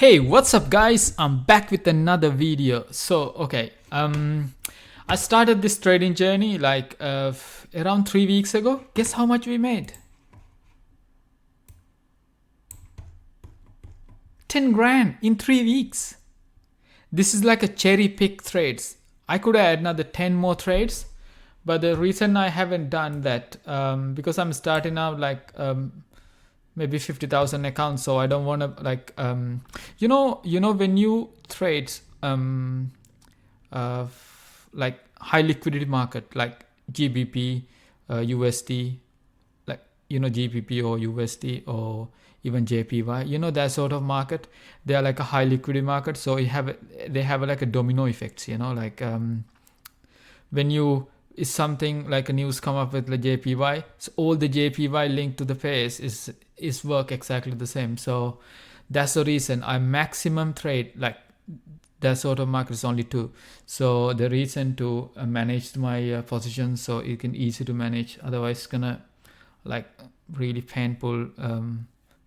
Hey, what's up guys? I'm back with another video. I started this trading journey like around 3 weeks ago. Guess how much we made? 10 grand in 3 weeks. This is like a cherry pick trades. I could add another 10 more trades, but the reason I haven't done that because I'm starting out like maybe 50,000 accounts, so I don't want to like when you trade like high liquidity market like GBP, USD, like GBP or USD or even JPY, that sort of market. They are like a high liquidity market, so they have like a domino effects, like when you is something like a news come up with the JPY, so all the JPY linked to the pairs is work exactly the same. So that's the reason I maximum trade like that sort of market is only 2. So the reason to manage my position so it can easy to manage, otherwise it's gonna like really painful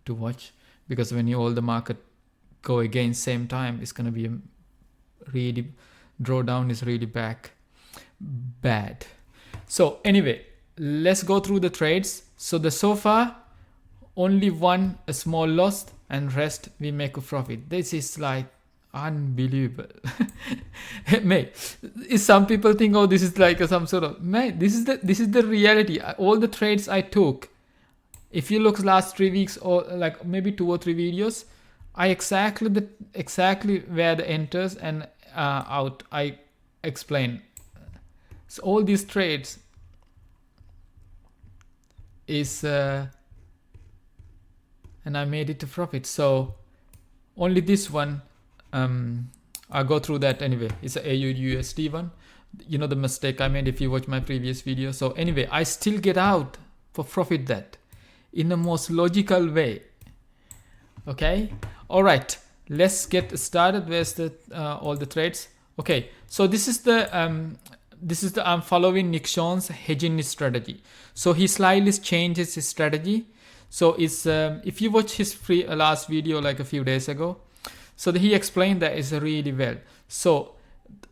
to watch, because when you all the market go against same time, it's gonna be a really drawdown is really bad. So anyway, let's go through the trades. So far only one a small loss and rest we make a profit. This is like unbelievable. Mate, some people think, oh, this is like some sort of, mate, this is the reality. All the trades I took, if you look last 3 weeks or like maybe 2 or 3 videos, I exactly where the enters and out I explain. So all these trades is and I made it a profit. So only this one I'll go through that anyway. It's a AUD one. The mistake I made if you watch my previous video. So anyway, I still get out for profit that in the most logical way. Okay, all right, let's get started. Where's the all the trades? Okay, so this is the I'm following Nick Shawn's hedging strategy. So he slightly changes his strategy. So it's if you watch his last video like a few days ago, so he explained that is really well. So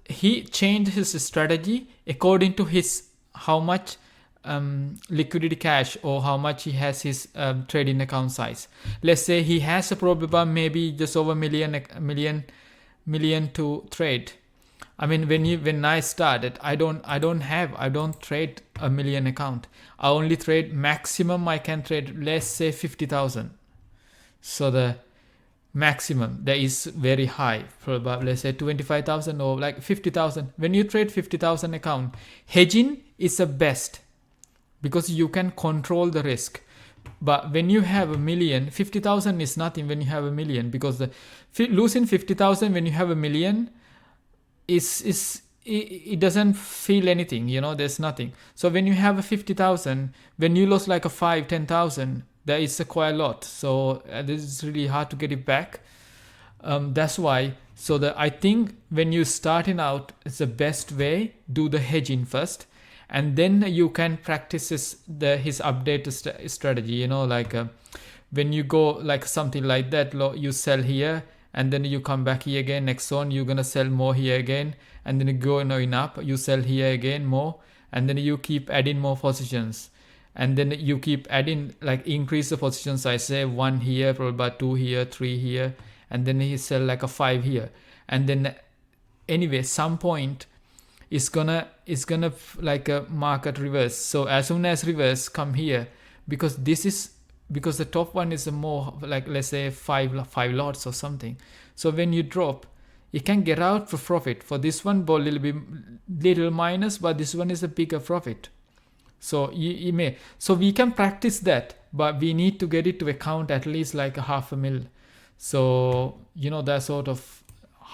he changed his strategy according to his how much liquidity cash or how much he has his trading account size. Let's say he has a probably maybe just over million to trade. I mean, when I started, I don't trade a million account. I only trade maximum I can trade, let's say 50,000. So the maximum that is very high, probably let's say 25,000 or like 50,000. When you trade 50,000 account, hedging is the best because you can control the risk. But when you have a million, 50,000 is nothing when you have a million, because losing 50,000 when you have a million it doesn't feel anything, there's nothing. So when you have a 50,000, when you lose like a 10,000, that is quite a lot. So this is really hard to get it back. That's why. So I think when you're starting out, it's the best way, do the hedging first, and then you can practice his updated strategy. Like when you go like something like that, you sell here and then you come back here again. Next zone you're gonna sell more here again, and then you go up, you sell here again more, and then you keep adding more positions, and then you keep adding, like increase the position size, say 1 here, probably 2 here, 3 here, and then you sell like a 5 here, and then anyway some point it's gonna like a market reverse. So as soon as reverse come here, because the top one is a more like, let's say 5 lots or something. So when you drop, you can get out for profit. For this one, but little minus, but this one is a bigger profit. So you may, so we can practice that, but we need to get it to account at least like a $500,000. So that sort of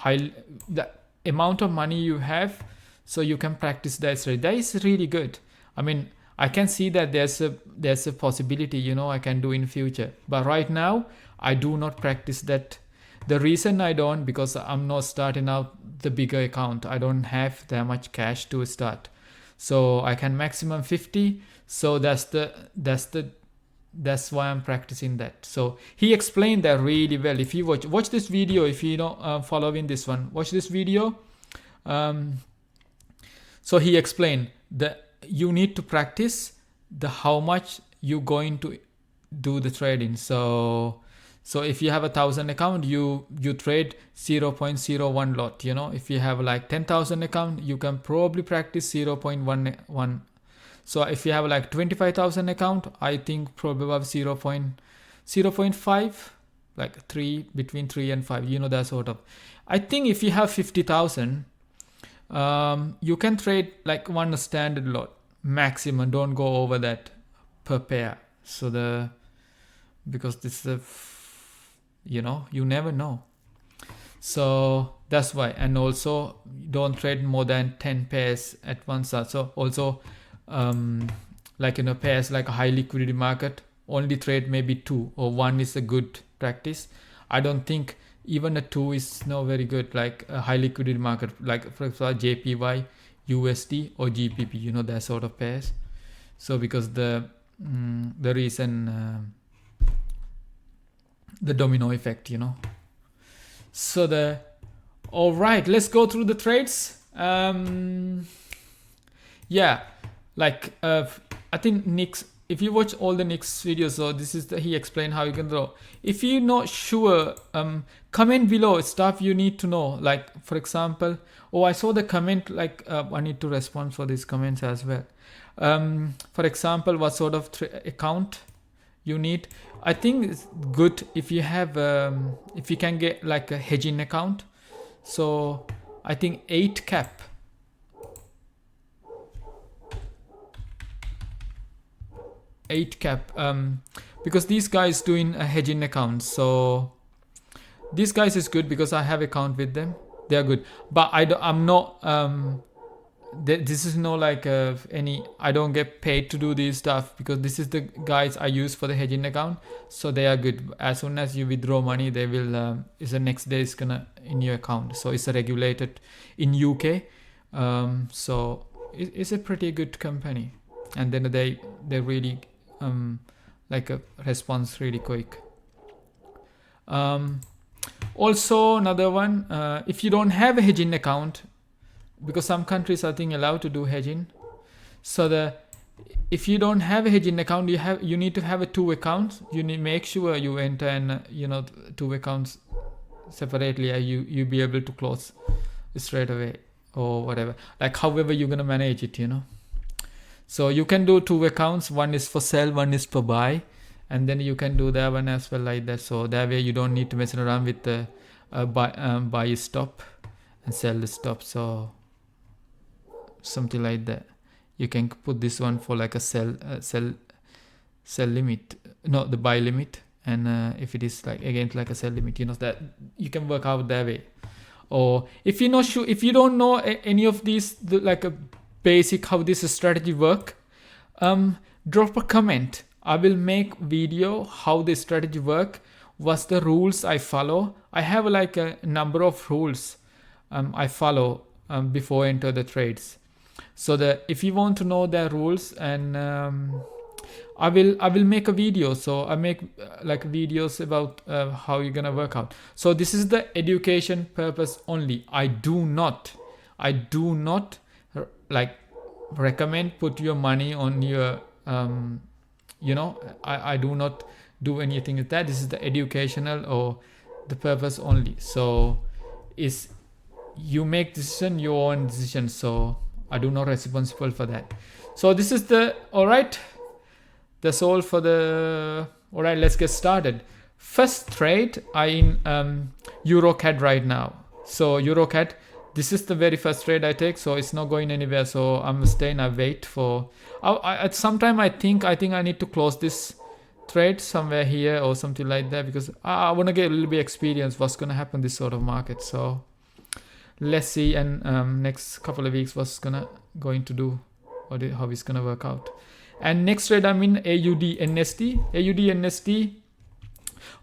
the amount of money you have, so you can practice that. So that is really good. I mean, I can see that there's a possibility, I can do in future. But right now, I do not practice that. The reason I don't, because I'm not starting out the bigger account. I don't have that much cash to start. So I can maximum 50. So that's the That's why I'm practicing that. So he explained that really well. If you watch this video, if you don't following this one, watch this video. So he explained that you need to practice the how much you're going to do the trading. So if you have 1,000 account, you trade 0.01 lot. If you have like 10,000 account, you can probably practice 0.11. So if you have like 25,000 account, I think probably about 0.5, like 3, between 3 and 5, that sort of. I think if you have 50,000, you can trade like one standard lot maximum. Don't go over that per pair. So because this is you never know. So that's why. And also don't trade more than 10 pairs at once. So also pairs like a high liquidity market, only trade maybe 2 or 1 is a good practice. I don't think even a 2 is no very good, like a high liquidity market, like for example JPY, USD or GBP, that sort of pairs. So because the reason the domino effect, so all right, let's go through the trades. I think Nick's, if you watch all the Nick's videos, so this is he explained how you can draw. If you're not sure, comment below stuff you need to know. Like for example, I saw the comment, like I need to respond for these comments as well. For example, what sort of account you need. I think it's good if you have if you can get like a hedging account. So I think 8 cap. Because these guys doing a hedging account. So these guys is good because I have account with them. They are good, but I'm not. This is no like I don't get paid to do this stuff because this is the guys I use for the hedging account. So they are good. As soon as you withdraw money, they will. Is the next day is gonna in your account. So it's regulated in UK. So it's a pretty good company, and then they really like a response really quick. Also another one, if you don't have a hedging account, because some countries I think allowed to do hedging. So if you don't have a hedging account, you need to have 2 accounts. You need make sure you enter and 2 accounts separately. You be able to close straight away or whatever. Like however you're gonna manage it, So you can do 2 accounts. One is for sell, one is for buy, and then you can do that one as well like that. So that way you don't need to mess around with the buy stop and sell the stop. So something like that. You can put this one for like a sell limit, not the buy limit, and if it is like again like a sell limit, that you can work out that way. Or if you're not sure, if you don't know any of these, like a basic how this strategy work, drop a comment. I will make video how this strategy work, what's the rules I follow. I have like a number of rules I follow before I enter the trades. So that if you want to know the rules, and I will make a video. So I make like videos about how you're gonna work out. So this is the education purpose only. I do not like recommend put your money on your I do not do anything with that. This is the educational or the purpose only. So is you make decision, your own decision. So I do not responsible for that. So this is all right. That's all for all right, let's get started. First trade, I in EuroCAD right now. So EuroCAD, this is the very first trade I take, so it's not going anywhere. So I'm staying. I wait for. At some time I think I need to close this trade somewhere here or something like that, because I want to get a little bit experience what's gonna happen this sort of market. So let's see, and next couple of weeks what's going to do, or how it's gonna work out. And next trade I'm in AUD NSD.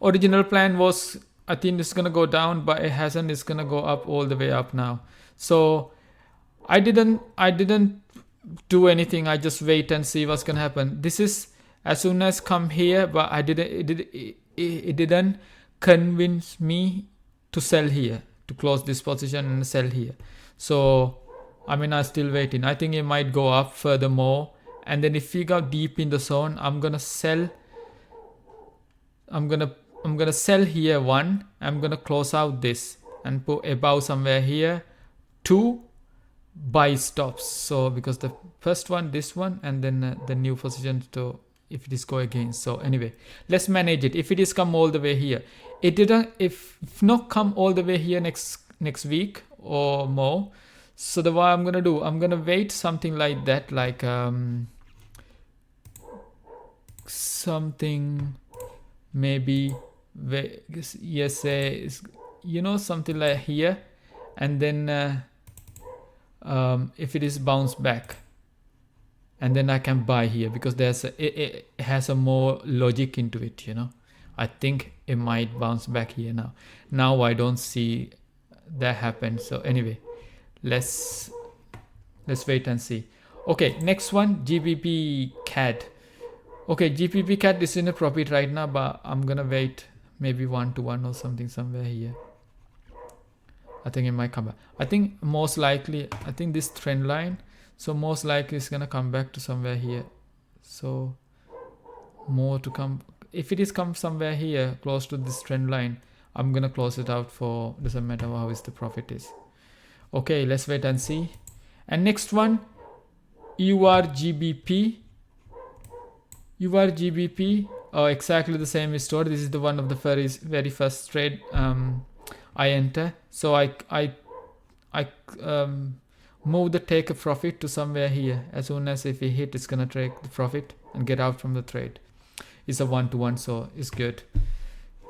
Original plan was I think it's gonna go down, but it hasn't. It's gonna go up all the way up now. So I didn't do anything. I just wait and see what's gonna happen. This is as soon as come here, but I didn't it didn't convince me to sell here, to close this position and sell here. So I mean, I'm still waiting. I think it might go up furthermore, and then if we go deep in the zone, I'm gonna sell. I'm gonna sell here one. I'm gonna close out this and put above somewhere here, two buy stops. So because the first one, this one, and then the new position to if it is go against. So anyway, let's manage it. If it is come all the way here, it didn't. If not come all the way here next week or more. So the what I'm gonna do, I'm gonna wait something like that, like something maybe yes, you know, something like here, and then if it is bounce back, and then I can buy here because it has a more logic into it, you know. I think it might bounce back here now I don't see that happen. So anyway, let's wait and see. Okay, next one, GBP CAD. Okay, GBP CAD is in a profit right now, but I'm gonna wait maybe 1-to-1 or something somewhere here. I think it might come back. I think most likely, I think this trend line, so most likely it's gonna come back to somewhere here. So more to come. If it is come somewhere here close to this trend line, I'm gonna close it out for, doesn't matter how is the profit is. Okay, let's wait and see. And next one, URGBP. URGBP, exactly the same story. This is the one of the very first trade I enter. So I move the take a profit to somewhere here. As soon as if we hit, it's gonna take the profit and get out from the trade. It's a 1-to-1, so it's good.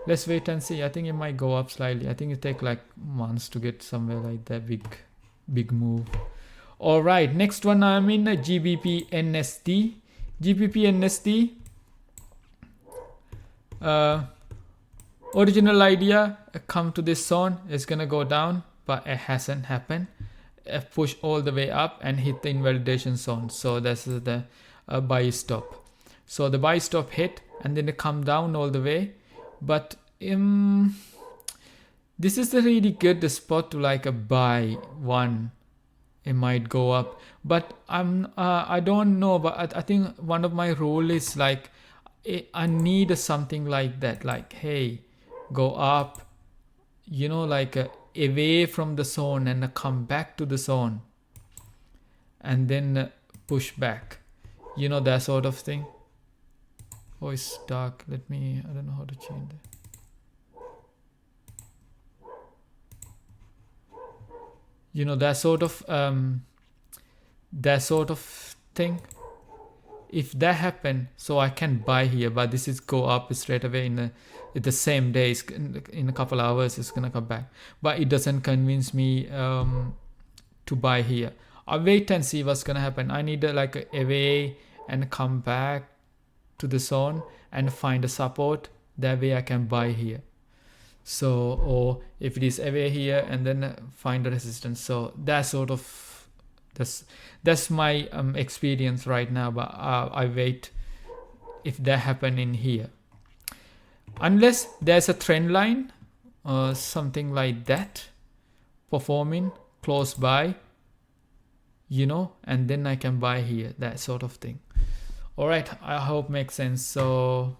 Let's wait and see. I think it might go up slightly. I think it take like months to get somewhere like that big move. All right, next one I'm in GBP NSD. GBP NSD. Original idea, come to this zone, it's gonna go down, but it hasn't happened. Push all the way up and hit the invalidation zone. So that's the buy stop. So the buy stop hit and then it come down all the way. But this is a really good spot to like a buy one. It might go up, but I don't know. But I think one of my rule is like I need something like that. Like, hey, go up, you know, like away from the zone and come back to the zone, and then push back. You know, that sort of thing. Oh, it's dark. I don't know how to change that. You know, that sort of thing. If that happen, so I can buy here, but this is go up straight away in the same day. In a couple hours, it's gonna come back. But it doesn't convince me to buy here. I'll wait and see what's gonna happen. I need like away and come back to the zone and find a support. That way I can buy here. So, or if it is away here and then find a resistance. So that sort of, that's my experience right now. But I wait if that happen in here. Unless there's a trend line or something like that performing close by, you know, and then I can buy here, that sort of thing. All right, I hope makes sense. So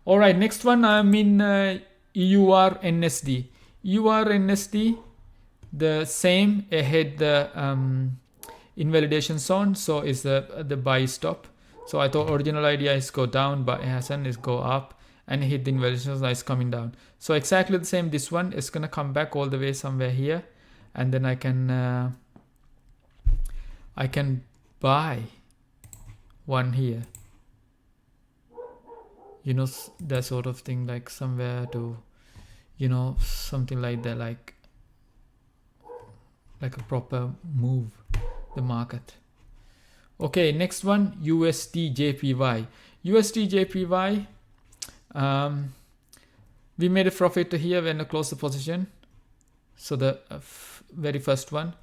all right, next one I'm in EURNSD. EURNSD, the same ahead the invalidation zone, so is the buy stop. So I thought original idea is go down, but it hasn't, is go up and hit the invalidation zone, is coming down. So exactly the same, this one is gonna come back all the way somewhere here, and then I can buy one here. You know, that sort of thing, like somewhere to, you know, something like that, like a proper move the market. Okay, next one, USD JPY. USD JPY, we made a profit here when I closed the position. So the very first one,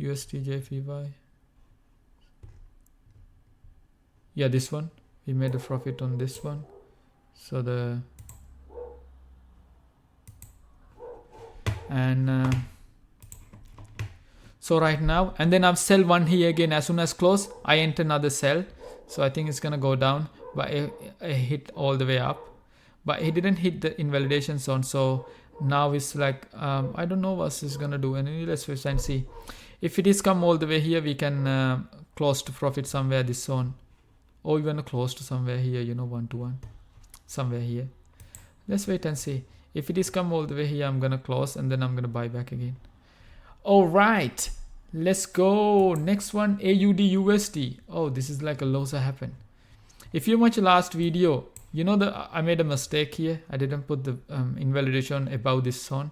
USDJPY. Yeah, this one. We made a profit on this one. So the and so right now, and then I've sell one here again. As soon as close, I enter another sell. So I think it's gonna go down, but I hit all the way up, but it didn't hit the invalidation zone. So now it's like I don't know what it's gonna do. And let's wait and see. If it is come all the way here, we can close to profit somewhere this zone, or even close to somewhere here, you know, 1-to-1 somewhere here. Let's wait and see. If it is come all the way here, I'm gonna close and then I'm gonna buy back again. All right, let's go. Next one, AUD USD. Oh, this is like a loss happened. If you watch the last video, you know that I made a mistake here. I didn't put the invalidation above this zone.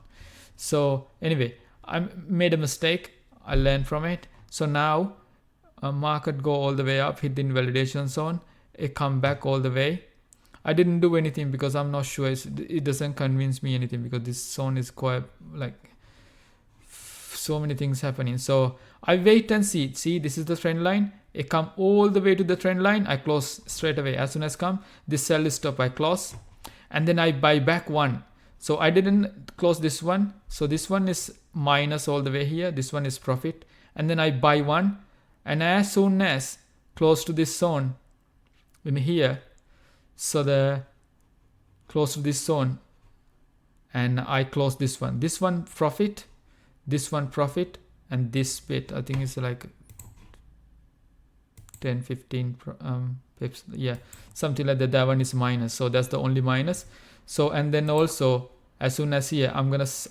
So anyway, I made a mistake. I learned from it. So now market go all the way up, hit the invalidation zone, it come back all the way. I didn't do anything because I'm not sure. It doesn't convince me anything because this zone is quite like so many things happening. So I wait and see. See, this is the trend line. It come all the way to the trend line. I close straight away. As soon as come, this sell is stop. I close, and then I buy back one. So I didn't close this one. So this one is minus all the way here. This one is profit, and then I buy one. And as soon as close to this zone in here, so the close to this zone, and I close this one. This one profit, this one profit, and this bit I think it's like 10-15 pips, yeah, something like that. That one is minus, so that's the only minus. So and then also as soon as here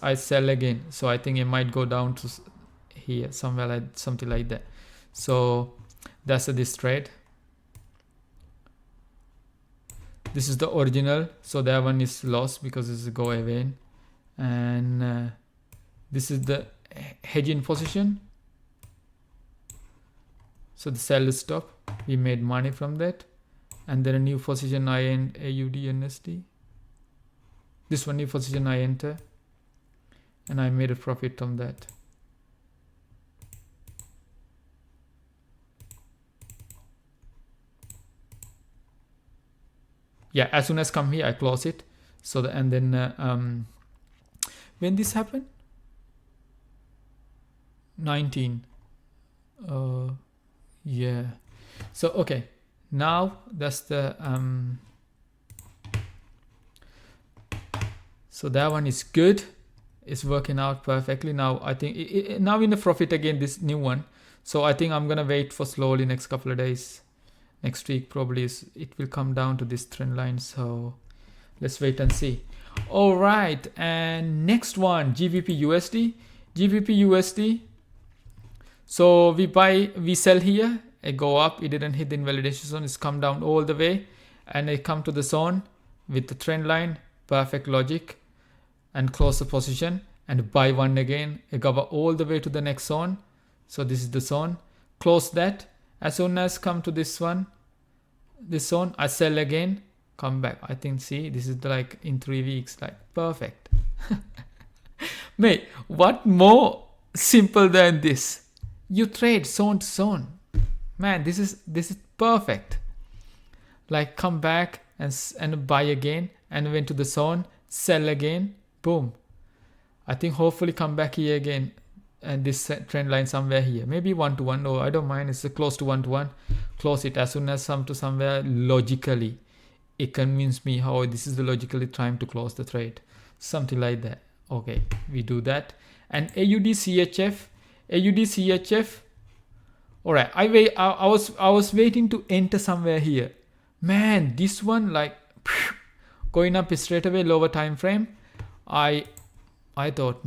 I sell again, so I think it might go down to here somewhere, like something like that. So that's this trade. This is the original, so that one is lost because it's a go away. And this is the hedging position. So the sell is stop. We made money from that. And then a new position I enter AUD USD. This one new position I enter, and I made a profit from that. Yeah, as soon as come here, I close it. So the, and then when this happened, 19. Yeah. So okay, now that's the so that one is good. It's working out perfectly. Now I think now in the profit again, this new one. So I think I'm gonna wait for slowly next couple of days. Next week probably it will come down to this trend line. So let's wait and see. All right, and next one, GBP USD. GBP USD. So we sell here. It go up. It didn't hit the invalidation zone. It's come down all the way, and it come to the zone with the trend line. Perfect logic, and close the position and buy one again. It go all the way to the next zone. So this is the zone. Close that. As soon as come to this one, this zone, I sell again, come back. I think, see, this is like in 3 weeks, like perfect. Mate, what more simple than this? You trade zone to zone. Man, this is perfect. Like come back and buy again, and went to the zone, sell again, boom. I think hopefully come back here again. And this trend line somewhere here, maybe 1-to-1. No, I don't mind. It's close to 1-to-1. Close it as soon as some to somewhere logically. It convinced me how this is the logically time to close the trade, something like that. Okay, we do that. And AUD CHF. All right, I was waiting to enter somewhere here. Man, this one like going up straight away, lower time frame. I thought,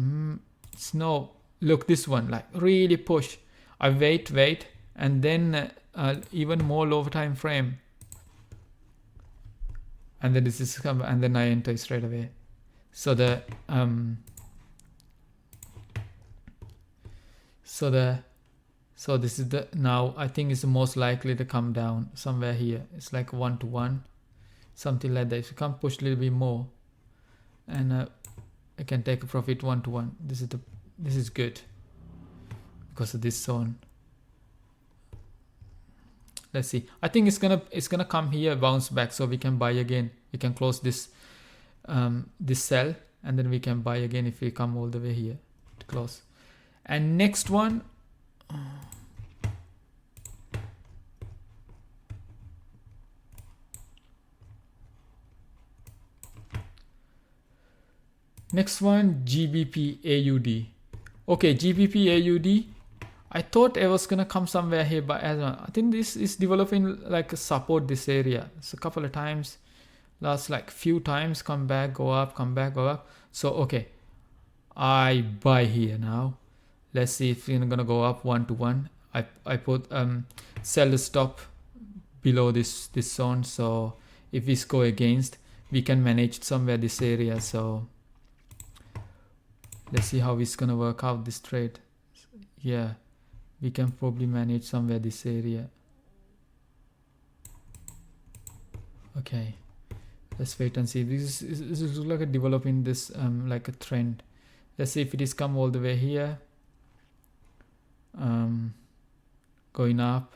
it's no. Look, this one like really push. I wait, and then even more lower time frame, and then this is come, and then I enter straight away. So the so this is the now I think it's most likely to come down somewhere here. It's like 1-to-1, something like that. If you can push a little bit more, and I can take a profit 1-to-1. This is good, because of this zone. Let's see. I think it's gonna come here, bounce back, so we can buy again. We can close this this sell, and then we can buy again if we come all the way here to close. And next one, GBP AUD. Okay, GBP AUD. I thought it was gonna come somewhere here, but I think this is developing like a support this area. It's a couple of times, last like few times, come back, go up, come back, go up. So okay, I buy here now. Let's see if we're gonna go up 1 to 1. I put sell the stop below this zone. So if we go against, we can manage somewhere this area. So let's see how it's gonna work out this trade. Yeah, we can probably manage somewhere this area. Okay, let's wait and see. This is like a developing this like a trend. Let's see if it is come all the way here, going up.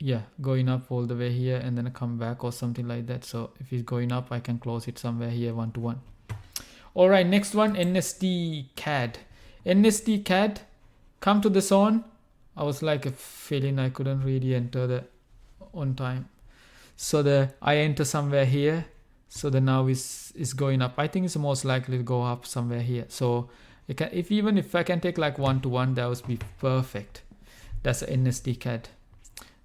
Yeah, going up all the way here and then come back or something like that. So if it's going up, I can close it somewhere here 1 to 1. All right, next one, NSD CAD. NSD CAD, come to the zone. I was like a feeling I couldn't really enter the on time. So I enter somewhere here. So the now is going up. I think it's most likely to go up somewhere here. So it can, even if I can take like 1 to 1, that would be perfect. That's the NSD CAD.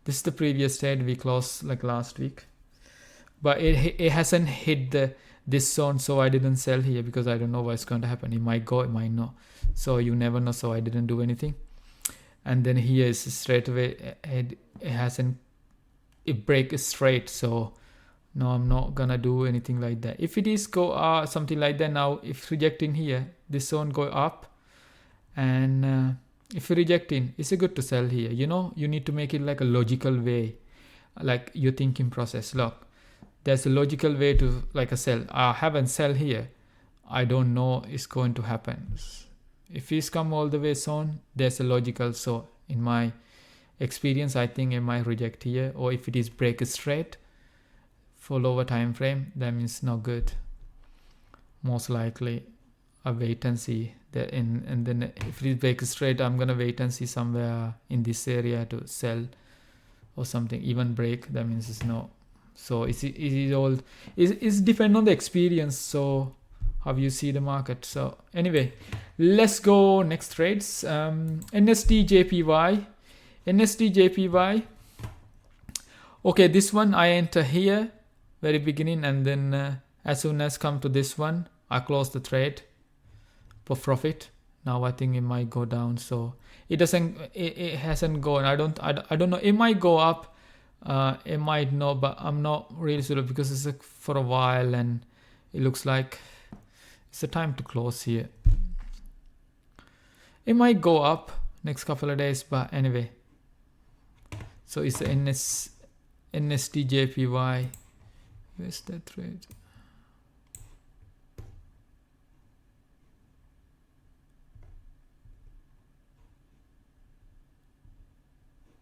This is the previous trade we closed like last week, but it hasn't hit this zone, so I didn't sell here because I don't know what's going to happen. It might go, it might not. So you never know. So I didn't do anything. And then here is straight away. It break straight. So no, I'm not gonna do anything like that. If it is go something like that, now if rejecting here, this zone go up, and if you're rejecting, it's a good to sell here. You know, you need to make it like a logical way, like your thinking process. Look, there's a logical way to like a sell. I haven't sell here. I don't know it's going to happen. If it's come all the way zone, there's a logical. So in my experience, I think it might reject here, or if it is break straight for lower time frame, that means not good. Most likely I wait and see that and then if it breaks straight, I'm gonna wait and see somewhere in this area to sell or something. Even break, that means it's no. So it's depend on the experience. So how you see the market. So anyway, let's go next trades. NSD JPY. Okay, this one I enter here very beginning, and then as soon as come to this one, I close the trade for profit. Now I think it might go down. So it hasn't gone. I don't know. It might go up. It might not, but I'm not really sure because it's for a while, and it looks like it's the time to close here. It might go up next couple of days, but anyway. So it's the NSD JPY. Where's that trade?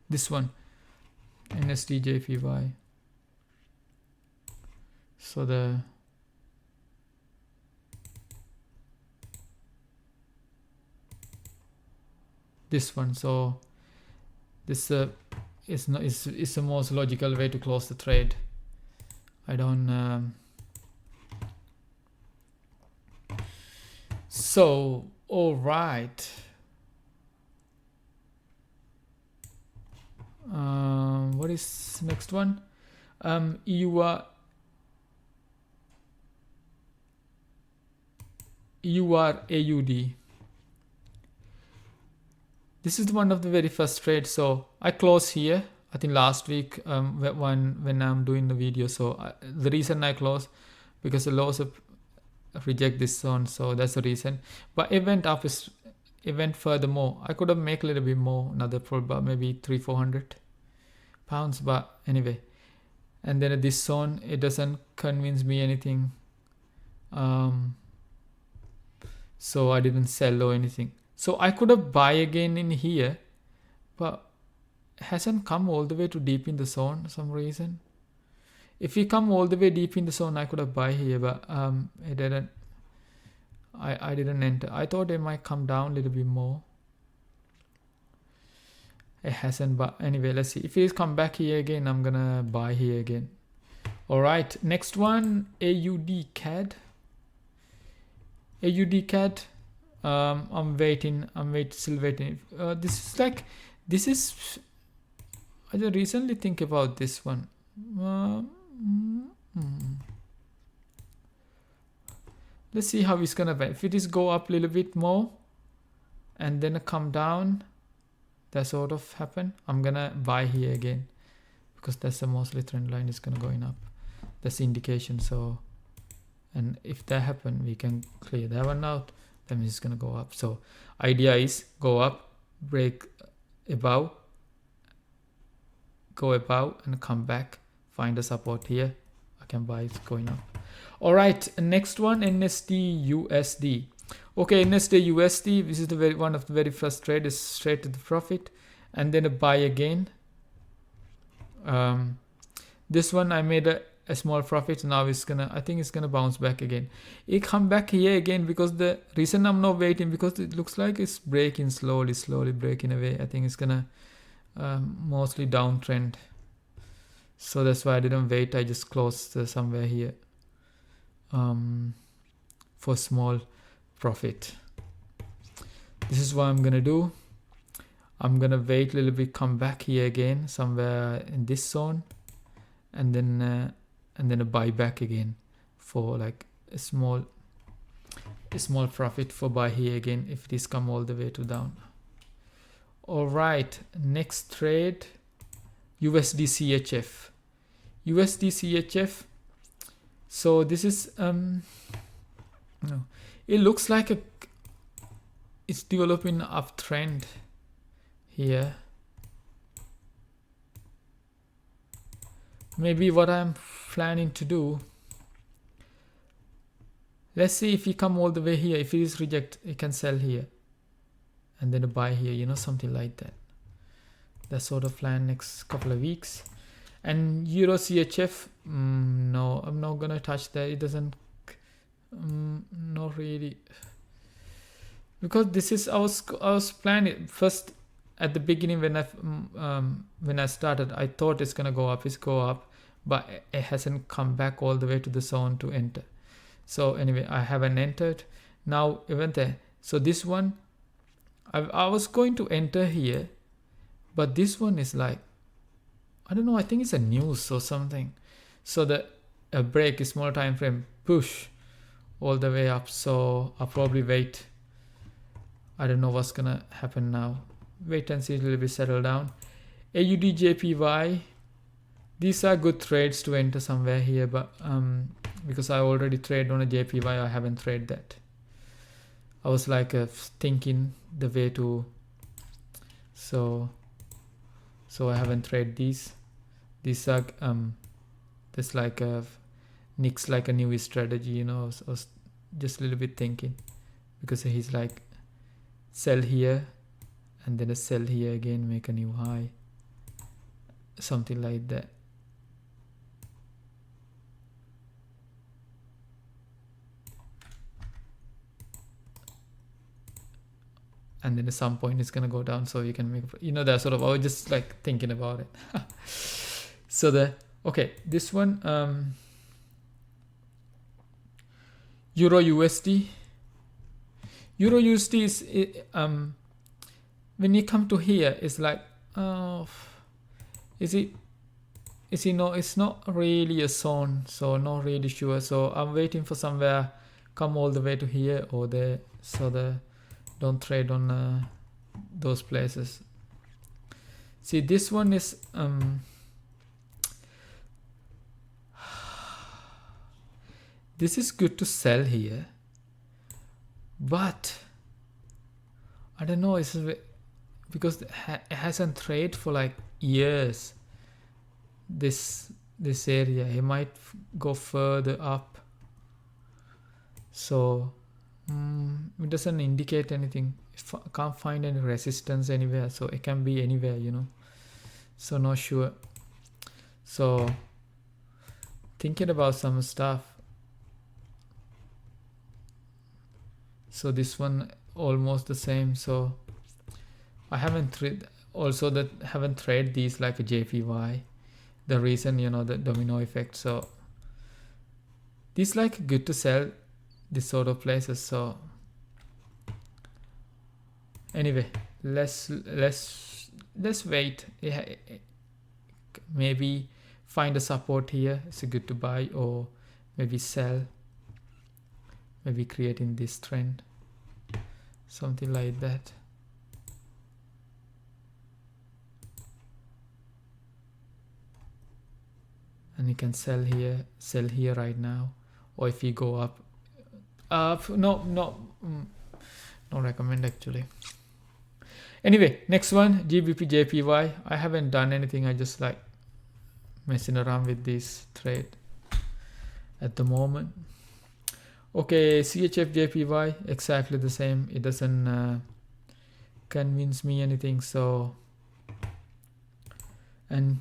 This one, NSD JPY. So this one. So this is the most logical way to close the trade. I don't. So all right. What is next one? EUR AUD. This is one of the very first trades. So I closed here, I think last week when I'm doing the video. So the reason I closed because the lows reject this zone. So that's the reason. But it went up. It went furthermore. I could have made a little bit more, another probably maybe 300-400 pounds. But anyway, and then this zone, it doesn't convince me anything. So I didn't sell or anything. So I could have buy again in here, but hasn't come all the way to deep in the zone for some reason. If we come all the way deep in the zone, I could have buy here, but it didn't. I didn't enter. I thought it might come down a little bit more. It hasn't, but anyway, let's see. If it come back here again, I'm gonna buy here again. All right, next one, AUD CAD. AUD CAD. I'm still waiting. This is. I just recently think about this one. Let's see how it's gonna be. If it is go up a little bit more and then come down, that sort of happen, I'm gonna buy here again, because that's the mostly trend line is gonna going up. That's the indication. So, and if that happen, we can clear that one out. That means it's gonna go up. So idea is go up, break above, go above and come back, find a support here. I can buy it going up. All right, next one, NSD USD. Okay, NSD USD, this is the one of the very first trade, is straight to the profit, and then a buy again. This one I made a small profit. Now I think it's gonna bounce back again. It come back here again, because the reason I'm not waiting, because it looks like it's breaking slowly breaking away. I think it's gonna mostly downtrend. So that's why I didn't wait. I just closed somewhere here for small profit. This is what I'm gonna do. I'm gonna wait a little bit, come back here again somewhere in this zone, and then a buyback again for like a small profit for buy here again if this come all the way to down. All right, next trade, USD CHF. USD CHF. So this is no, it looks like it's developing uptrend here. Maybe what I'm planning to do, let's see if we come all the way here. If it is reject, it can sell here and then a buy here, something like that. That sort of plan next couple of weeks. And Euro CHF, no, I'm not gonna touch that. It doesn't, not really, because this is I was planning first at the beginning when I started. I thought it's gonna go up. It's go up, but it hasn't come back all the way to the zone to enter. So anyway, I haven't entered. Now even there. So this one, I was going to enter here, but this one is like, I don't know, I think it's a news or something. So a break is small time frame push all the way up. So I'll probably wait. I don't know what's gonna happen now. Wait and see, it will be settled down. AUD JPY. These are good trades to enter somewhere here, but because I already trade on a JPY, I haven't traded that. I was like thinking the way to, so I haven't traded these. These are this like Nick's like a new strategy, I was just a little bit thinking, because he's like sell here and then a sell here again, make a new high, something like that. And then at some point it's gonna go down, so you can make, that sort of, I was just like thinking about it. So okay, this one, Euro USD. Euro USD is when you come to here, it's like, it's not really a zone, so not really sure. So I'm waiting for somewhere come all the way to here or there, so don't trade on those places. See, this one is this is good to sell here, but I don't know, it's because it hasn't traded for like years. This area, it might go further up. So It doesn't indicate anything. Can't find any resistance anywhere, so it can be anywhere, you know, so not sure. So thinking about some stuff. So this one almost the same, so I haven't haven't trade these like a JPY. The reason, you know, the domino effect. So this like good to sell this sort of places. So anyway, let's wait. Maybe find a support here. It's a good to buy, or maybe sell. Maybe creating this trend, something like that. And you can sell here right now, or if you go up, no recommend actually. Anyway, next one, GBP JPY. I haven't done anything. I just like messing around with this trade at the moment. Okay, CHF JPY, exactly the same. It doesn't convince me anything. So, and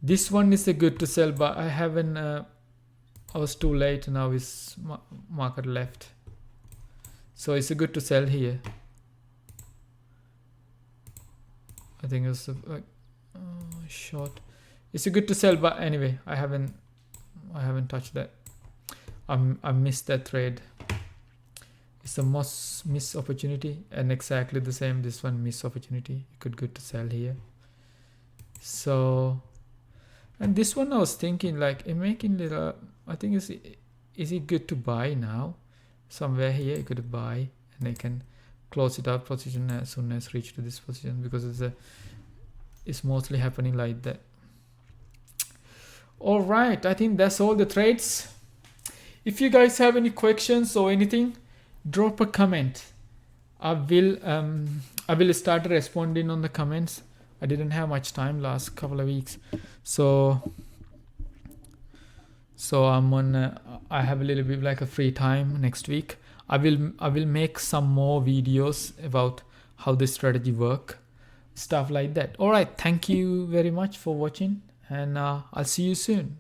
this one is a good to sell, but I haven't. I was too late. Now is market left, so it's a good to sell here. I think it's short. It's a good to sell, but anyway, I haven't touched that. I missed that trade. It's a miss opportunity, and exactly the same. This one miss opportunity. It could good to sell here. So, and this one I was thinking like making little. I think is it good to buy now? Somewhere here you could buy, and I can close it up position as soon as reach to this position, because it's mostly happening like that. All right, I think that's all the trades. If you guys have any questions or anything, drop a comment. I will start responding on the comments. I didn't have much time last couple of weeks, so I'm on. I have a little bit like a free time next week. I will make some more videos about how this strategy work, stuff like that. All right, thank you very much for watching, and I'll see you soon.